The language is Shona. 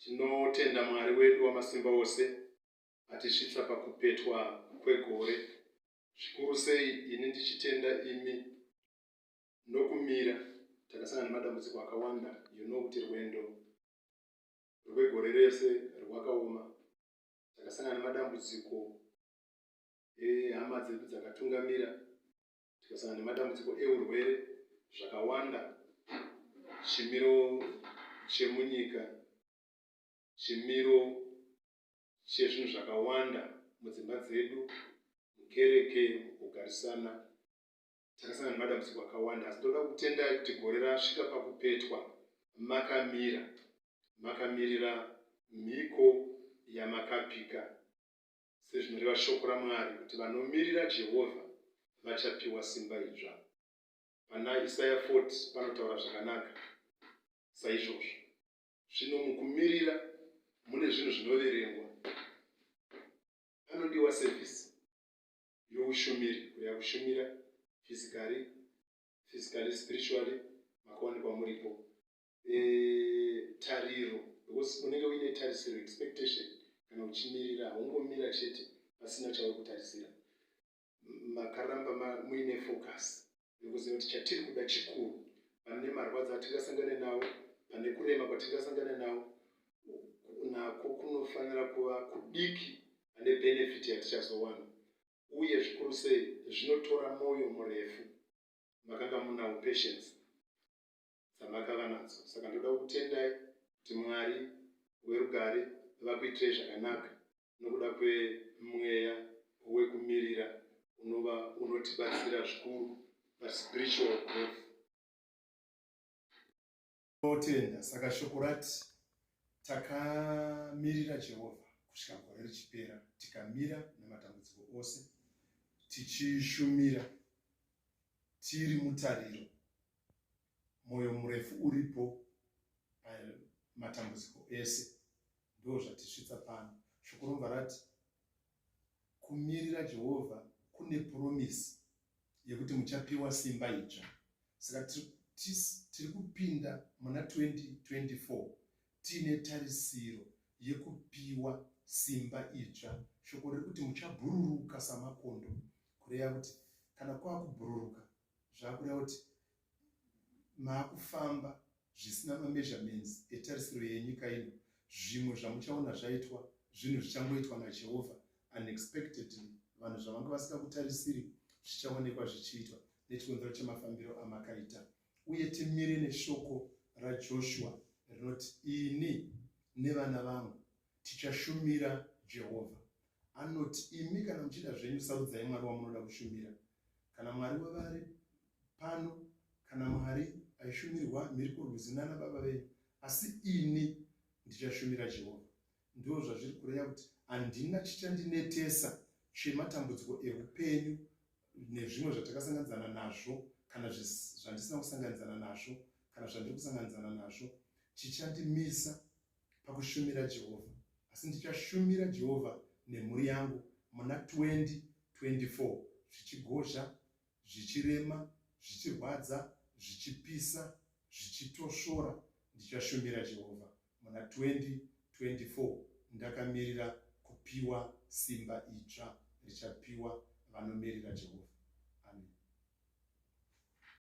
Tinotenda Mwari wedu wamasimba ose atisvitsa pakupetwa kwegore. Zvikuru sei ini ndichitenda imi nokumira takasangana nemadambudziko akawanda. Kuti rwendo rwegore rese rwakaoma. Takasangana nemadambudziko ehama dzedu dzakatungamira, tikasangana nemadambudziko eurwere zvakawanda, chimiro chemunyika, chimiro chezvinhu zvakawanda mudzimba dzedu, mukereke, mukugarisana. Takasangana nemadambudziko akawanda, asi ndoda kutendai kuti gore rasvika pakupetwa makamirira mhiko yamakapika. Sezvinoreva shoko raMwari kuti vanomirira Jehovha vachapiwa simba idzva. Pana Isaya 40 panotaura zvakanaka saizvozvo. Zvino mukumirira mune zvinhu zvinoverengwa. Panodiwa service youshumiri, kuya kushumira physically, spiritually, makawanikwa muripo. Tariro, because unenge uine tarisiro, expectation, kana uchimirira, haungomira chete pasina chauri kutarisira. Makaramba muine focus, nekuziva kuti chatiri kuda chikuru, pane marwadzi atingasangane nawo, pane kurema kwatingasangane nawo, nako kunofanira kuva kudiki ane benefit yatichazowana. Uye zvikuru sei zvinotora moyo murefu. Makanga munawo patience dzamakava nadzo. Saka ndoda kutendai kuti Mwari werugare vakuitirei zvakanaka nokuda kwemweya wekumirira unotibatsira zvikuru paspiritual growth. Totenda, saka shoko rati takamirira Jehovha kusvika gore richipera, tikamira nematambudziko ose, tichishumira, tiri mutariro, moyo murefu uripo matambudziko ese. Ndo zvatisvitsa pano. Shoko romba rati kumirira Jehovha kune promise yekuti muchapiwa simba idzva. Saka tiri kupinda muna 2024 tiine tarisiro yekupiwa simba idzva. Shoko riri kuti muchabhururuka samakondo, kureva kuti kana kwakubhururuka zvakureva kuti maakufamba zvisina mameasurements etarisiro yenyika ino. Zvimwe zvamuchaona zvaitwa, zvinhu zvichangoitwa naJehovha unexpectedly. Vanhu zvavanga vasingakutarisiri zvichaonekwa zvichiitwa nechikonzero chemafambiro amakaita. Uye timire neshoko raJoshua rinoti ini nevana vangu tichashumira Jehovha. Anoti imi kana muchida zvenyu sarudzai Mwari wamunoda kushumira. Kana Mwari wavari pano, kana Mwari aishumirwa mhiri kurwizi nana baba venyu, asi ini ndichashumira Jehovha. Ndo zvazviri kureva kuti handina chichandinetesa chematambudziko eupenyu nezvimwe zvatakasanganidzana nazvo, kana zvandisina kusanganidzana nazvo, kana zvandiri kusanganidzana nazvo, chichandimisa pakushumira Jehovha. Asi ndichashumira Jehovha nemhuri yangu muna 2024, zvichigozha, zvichirema, zvichirwadza, zvichipisa, zvichitosvora. Ndichashumira Jehovha muna 2024. Ndakamirira kupiwa simba idzva richapiwa vanomirira Jehovha.